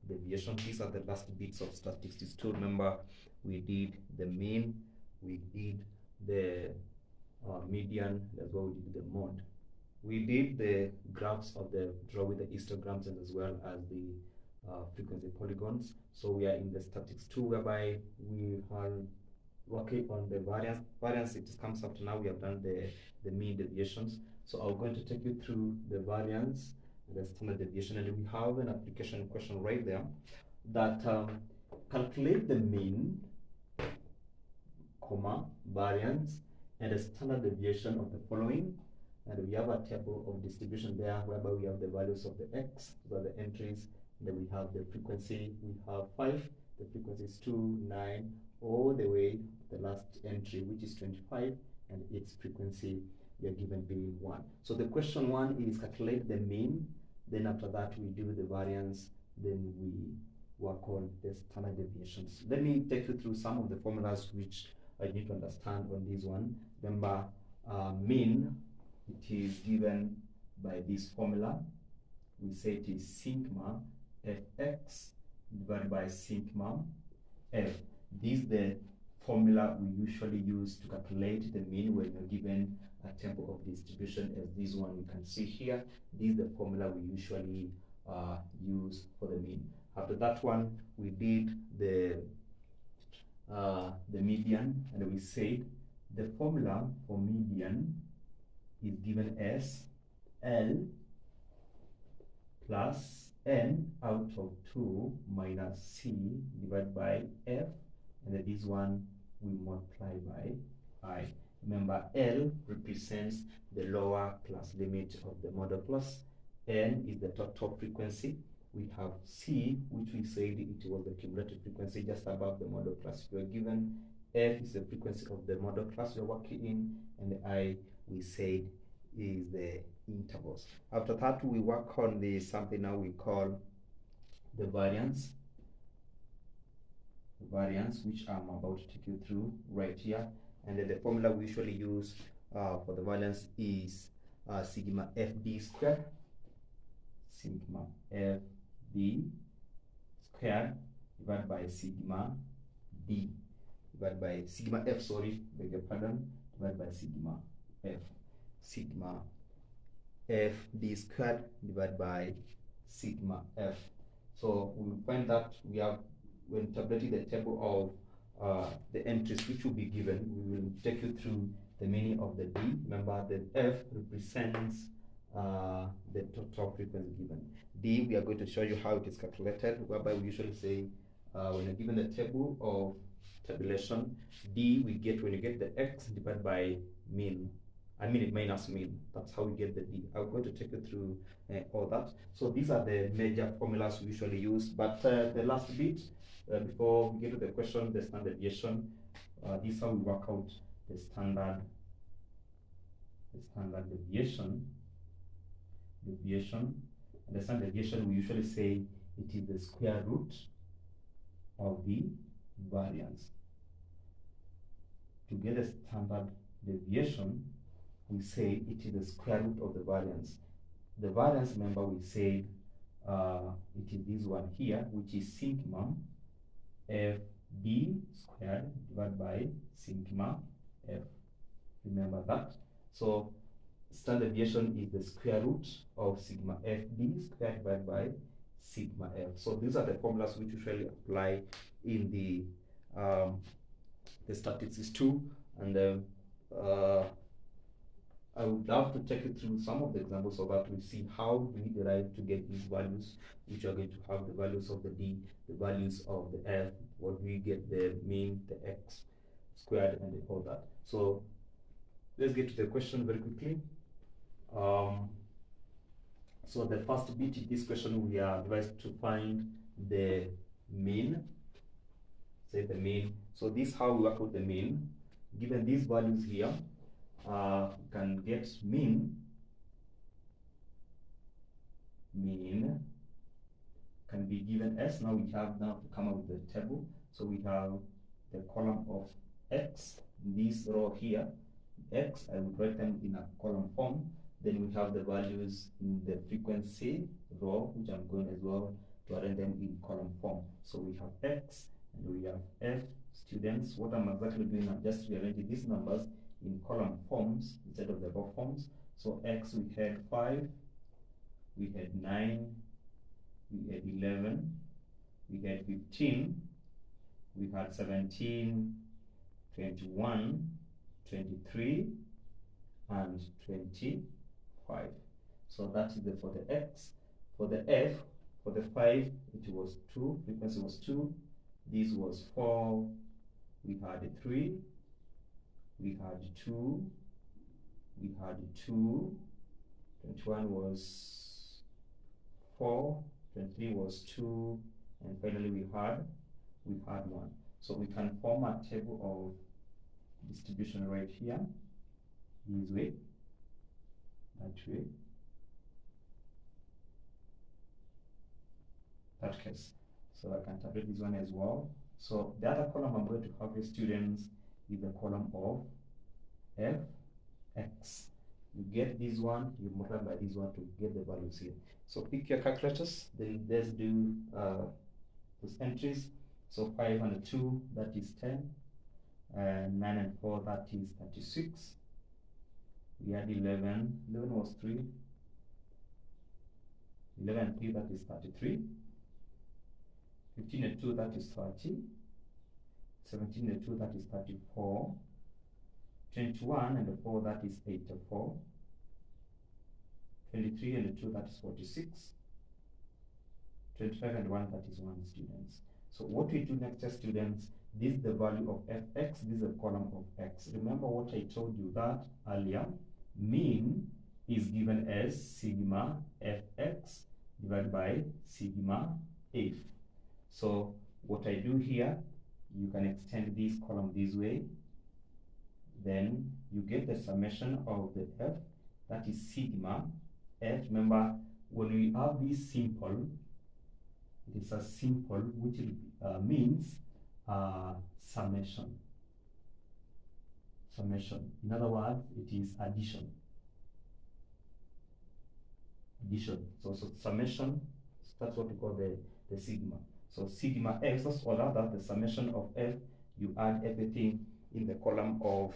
deviation. These are the last bits of statistics too. Remember, we did the mean, we did the median, as well we did the mode. We did the graphs of the draw with the histograms and as well as the frequency polygons. So we are in the statistics 2, whereby we are working on the variance. It comes after now we have done the mean deviations. So I'm going to take you through the variance and the standard deviation, and we have an application question right there that calculate the mean, comma, variance and the standard deviation of the following. And we have a table of distribution there whereby we have the values of the x, those are the entries. Then we have the frequency, we have 5, the frequency is 2, 9, all the way the last entry, which is 25, and its frequency we are given being 1. So the question 1 is calculate the mean, then after that we do the variance, then we work on the standard deviations. Let me take you through some of the formulas which I need to understand on this one. Remember, mean, it is given by this formula. We say it is sigma fx divided by sigma f. This is the formula we usually use to calculate the mean when you're given a table of distribution, as this one you can see here. This is the formula we usually use for the mean. After that one, we did the median, and we said the formula for median is given as L plus n out of 2 minus c divided by f, and then this one we multiply by I. Remember, L represents the lower class limit of the modulus, n is the total frequency, we have c, which we said it was the cumulative frequency just above the model class you are given, f is the frequency of the model class you're working in, and the I we said is the intervals. After that, we work on the something now we call the variance, which I'm about to take you through right here. And then the formula we usually use for the variance is sigma fd squared, sigma fd squared divided by sigma d divided by sigma f, sorry, beg your pardon, divided by sigma f. Sigma f d squared divided by sigma f. So we will find that we have, when tabulating the table of the entries which will be given, we will take you through the meaning of the d. Remember, the f represents the total frequency given. D, we are going to show you how it is calculated, whereby we usually say when you're given the table of tabulation, d we get when you get the x divided by mean, minus mean. That's how we get the d. I'm going to take you through all that. So these are the major formulas we usually use. But the last bit, before we get to the question, the standard deviation, this is how we work out the standard deviation. And the standard deviation, we usually say it is the square root of the variance. To get the standard deviation, we say it is the square root of the variance. The variance, remember, we said it is this one here, which is sigma fd squared divided by sigma f. Remember that. So standard deviation is the square root of sigma fd squared divided by sigma f. So these are the formulas which usually apply in the statistics too. And I would love to take you through some of the examples so that we see how we derive to get these values, which are going to have the values of the d, the values of the f, what we get, the mean, the x squared, and all that. So let's get to the question very quickly. So the first bit in this question, we are advised to find the mean. Say the mean. So this is how we work out the mean. Given these values here, can get mean can be given as, now we have now to come up with the table. So we have the column of x, this row here, x, I would write them in a column form. Then we have the values in the frequency row, which I'm going as well to arrange them in column form. So we have X and we have F students. What I'm exactly doing, I'm just rearranging these numbers in column forms instead of the row forms. So X, we had 5, we had 9, we had 11, we had 15, we had 17, 21, 23, and 25. So that is for the X. For the F, for the 5, it was 2, frequency was 2, this was 4, we had 3, we had 2, we had 2, 21 was 4, 23 was 2, and finally we had 1. So we can form a table of distribution right here, this way, that way, that case. So I can tabulate this one as well. So the other column I'm going to have the students is the column of Fx. You get this one, you multiply by this one to get the values here. So pick your calculators, then let's do those entries. So 5 and 2, that is 10. 9 and 4, that is 36. We had 11. 11 was 3. 11 and 3, that is 33. 15 and 2, that is 30. 17 and 2, that is 34. 21 and 4, that is 84. 23 and 2, that is 46. 25 and 1, that is 1 students. So what we do next, students, this is the value of Fx, this is a column of X. Remember what I told you that earlier, mean is given as sigma Fx divided by sigma F. So what I do here, you can extend this column this way, then you get the summation of the F, that is sigma F. Remember, when we have this simple, it is a simple, which means summation. Summation. In other words, it is addition. Addition. So summation, that's what we call the sigma. So sigma F, that's all that the summation of F, you add everything in the column of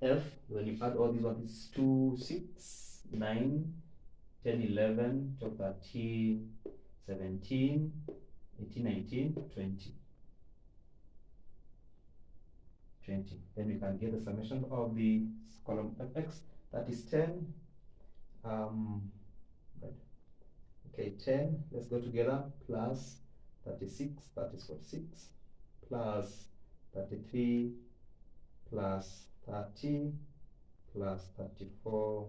F. When you add all these ones, it's 2, 6, 9, 10, 11, 12, 13, 17, 18, 19, 20. 20. Then we can get the summation of the column Fx, that is 10. Right. Okay, 10, let's go together, plus 36, that is 46, plus 33, plus 30, plus 34,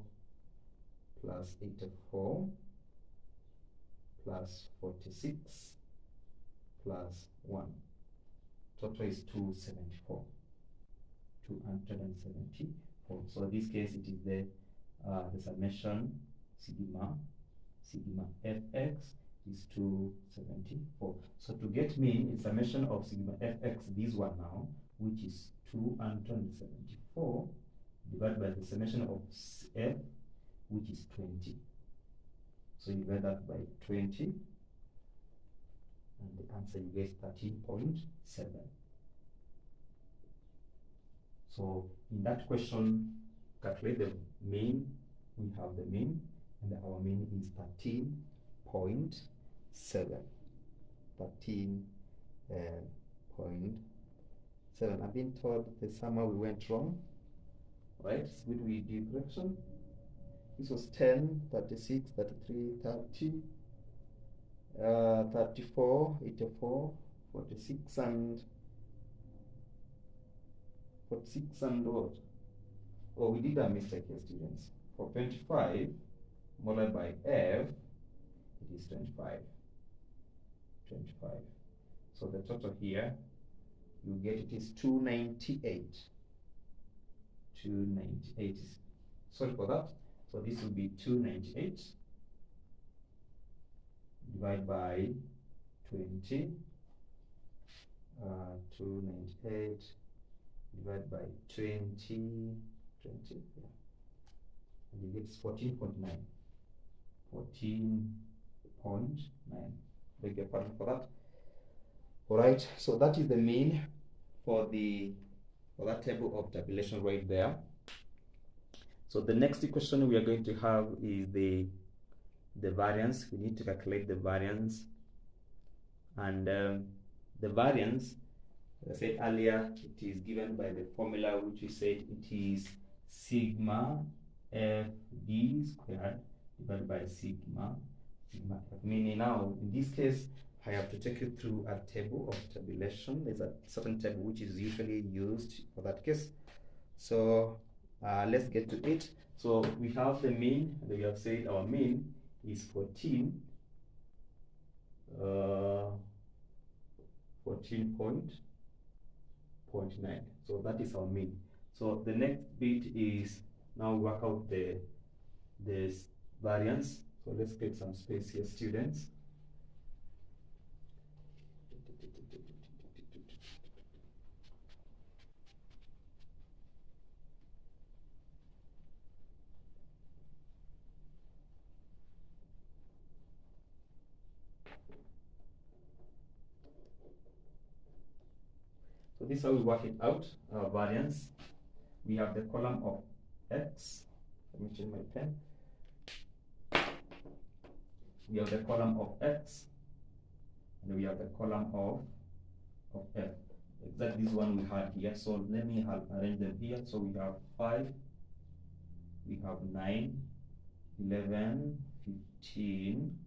plus 84, plus 46, plus 1. Total is 274. 274. So in this case, it is the summation sigma Fx is 274. So to get mean, it's summation of sigma Fx, this one now, which is 274, divided by the summation of F, which is 20. So you divide that by 20, and the answer you get 13.7. So in that question, calculate the mean. We have the mean, and our mean is 13.7. 13.7. I've been told the summer we went wrong. Right? It's good we do correction. This was 10, 36, 33, 30, 34, 84, 46, and 46 and what? Oh, we did a mistake here, students. For 25 multiplied by F, it is 25. 25. So the total here, you get it is 298. 298. Sorry for that. So this will be 298 divided by 20. 298 divided by 20, yeah. And you get 14.9. 14.9. beg your pardon for that. All right, so that is the mean for that table of tabulation right there. So the next question we are going to have is the variance. We need to calculate the variance, and the variance, as I said earlier, it is given by the formula which we said it is sigma FD squared divided by sigma F. Meaning now, in this case, I have to take you through a table of tabulation. There's a certain table which is usually used for that case. So let's get to it. So we have the mean, and we have said our mean is 14.9. So that is our mean. So the next bit is now work out the variance. So let's get some space here, students. So this is how we work it out, variance. We have the column of x. Let me change my pen. We have the column of x, and we have the column of f. Exactly this one we had here. So let me arrange them here. So we have 5, we have 9, 11, 15,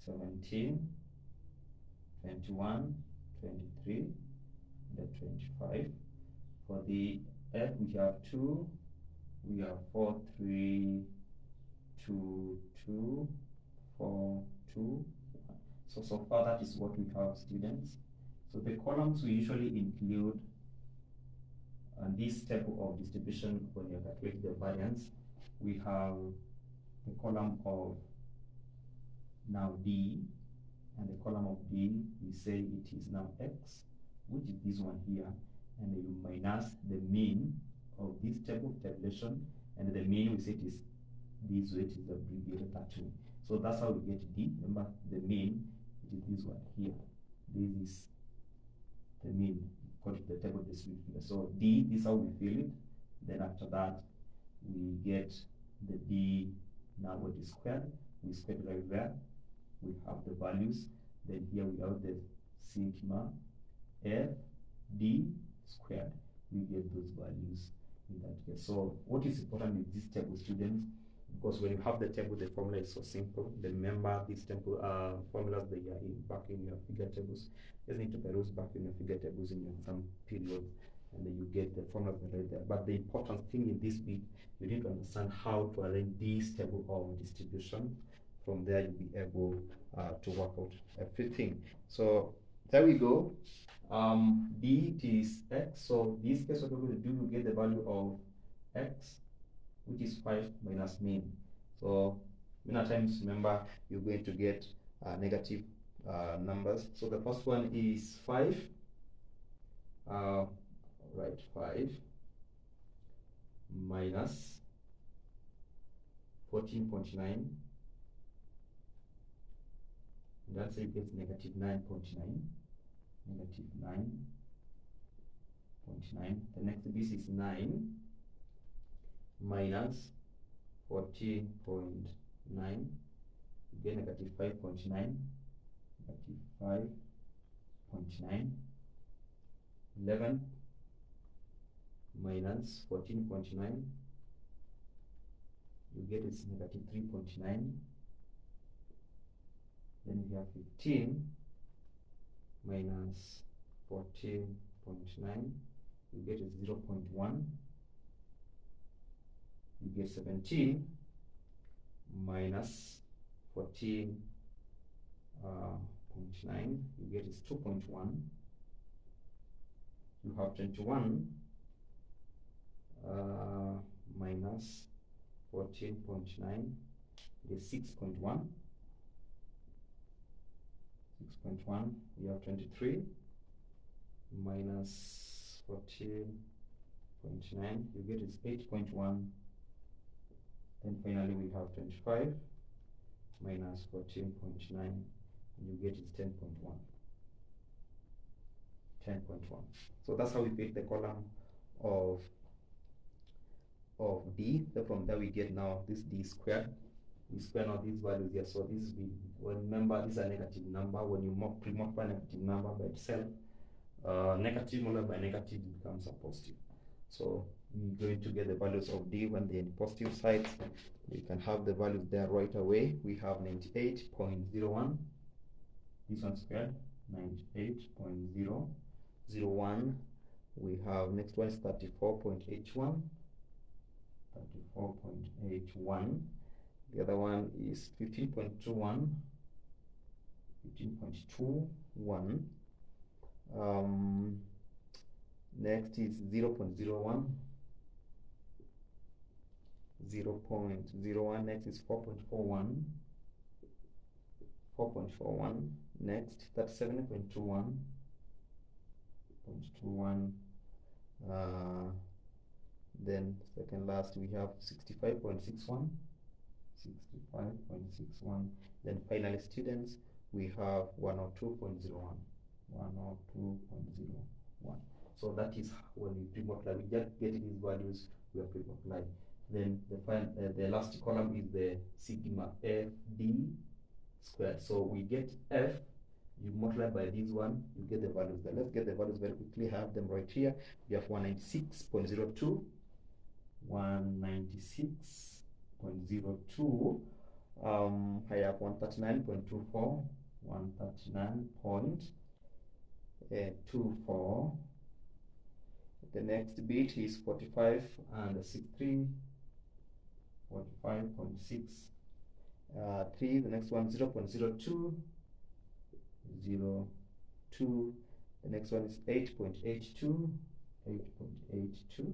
17, 21, 23, and 25. For the f, we have 2, we have 4, 3, 2, 2, 4, 2. So far that is what we have, students. So the columns we usually include this table of distribution when you calculate the variance. We have the column of now D, and the column of D, we say it is now x, which is this one here, and you minus the mean of this table of tabulation, and the mean we say it is this way, it is abbreviated that way. So that's how we get D. Remember, the mean, it is this one here. This is the mean, according to the table description. So D, this is how we fill it. Then after that, we get the D, now what is squared. We squared right there. We have the values. Then here we have the sigma F D squared. We get those values in that case. So what is important with this table, students? Because when you have the table, the formula is so simple. Remember these table formulas, they are back in your figure tables. You just need to peruse back in your figure tables in your exam period, and then you get the formulas right there. But the important thing in this bit, you need to understand how to arrange this table of distribution. From there, you'll be able to work out everything. So there we go. D is x. So this case, what we're going to do, we get the value of x, which is 5 minus mean. So many times, remember, you're going to get negative numbers. So the first one is 5. Right, 5 minus 14.9. That's it, gets negative 9.9. Negative 9.9. The next piece is 9 minus 14.9. You get negative 5.9. Negative 5.9. 11 minus 14.9. You get it's negative 3.9. Then we have 15 minus 14.9. You get is 0.1. You get 17 minus 14.9. You get is 2.1. You have 21 minus 14.9 is 6.1. 6.1. We have 23 minus 14.9. You get is 8.1. Then finally we have 25 minus 14.9. you get is 10.1. 10.1. So that's how we pick the column of D. So from there we get now this D squared. We square now these values here. So this is B. Well, remember, this is a negative number. When you multiply a negative number by itself, negative multiplied by negative becomes a positive. So we're going to get the values of D when they're in positive sides. We can have the values there right away. We have 98.01. This one squared, 98.001. We have next one is 34.81. 34.81. The other one is 15.21. 15.21. Next is 0.01. 0.01. Next is 4.41. 4.41. Next, 37.21. 0.21. Then second last we have 65.61. 65.61. Then finally, students, we have 102.01. 102.01. So that is when we pre-multiply. We just get these values, we are pre-multiply. Then the last column is the sigma FD squared. So we get F, you multiply by this one, you get the values there. Let's get the values very quickly. I have them right here. We have 196.02, 196.02. I have 139.24, 139.24. The next bit is 45 and 63, 45.6. 3. The next one 0.02, 0.2. The next one is 8.82, 8.82.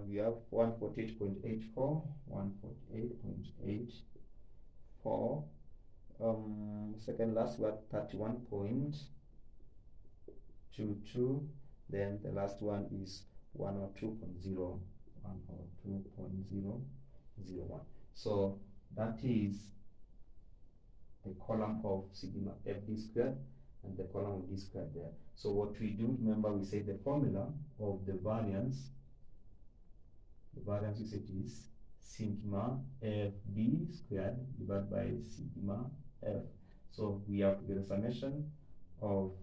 We have 148.84, 148.84. Second last one 31.22. Then the last one is 102.0, 102.001. So that is the column of sigma FD squared and the column of D squared there. So what we do, remember, we say the formula of the variance we say it is sigma FD squared divided by sigma F. So we have to get a summation of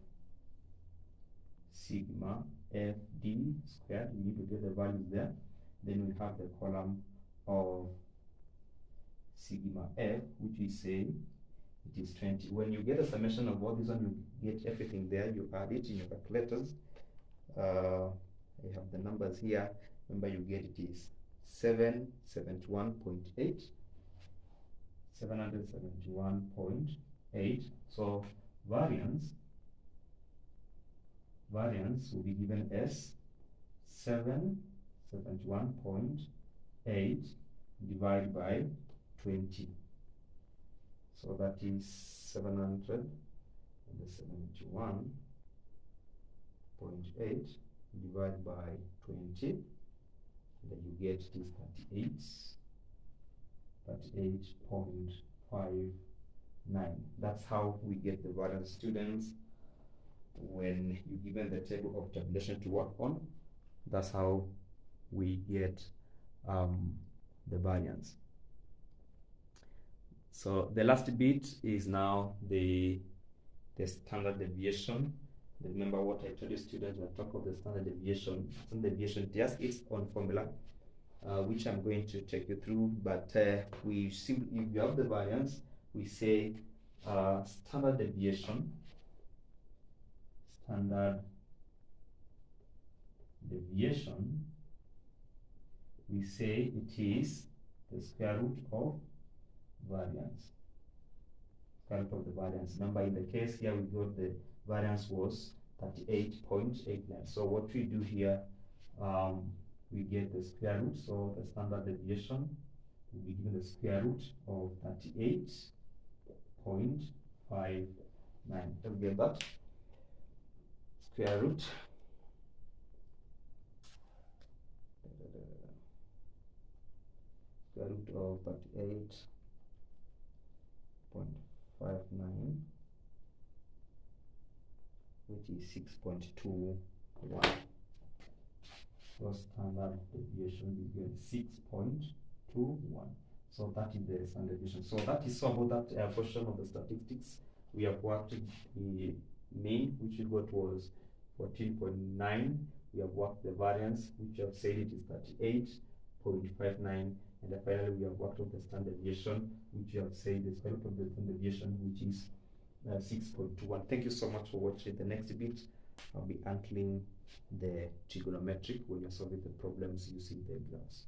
sigma FD squared. We need to get the values there. Then we have the column of sigma F, which we say it is 20. When you get a summation of all this one, you get everything there. You add it in your calculators. I have the numbers here. Remember, you get it is 771.8. 771.8. So variance will be given as 771.8 divided by 20. So that is 771.8 divided by 20. Then you get this 38.59. That's how we get the variance, students. When you given the table of tabulation to work on, that's how we get the variance. So the last bit is now the standard deviation. Remember what I told you, students, when I talk of the standard deviation just its own formula, which I'm going to take you through. But we simply, if you have the variance, we say standard deviation. Standard deviation, we say it is the square root of variance. Square root of the variance. Remember, in the case here, we got the variance was 38.89. So what we do here, we get the square root. So the standard deviation will be given the square root of 38.59. Let's get that. Square root of 38.59. 0.59, which is 6.21. So standard deviation will be 6.21. So that is the standard deviation. So that is about that portion of the statistics. We have worked the mean, which we got was 14.9. We have worked the variance, which I have said it is 38.59. And then finally, we have worked on the standard deviation, which you have said the square root of the standard deviation, which is 6.21. Thank you so much for watching. The next bit, I'll be handling the trigonometric when you're solving the problems using the graphs.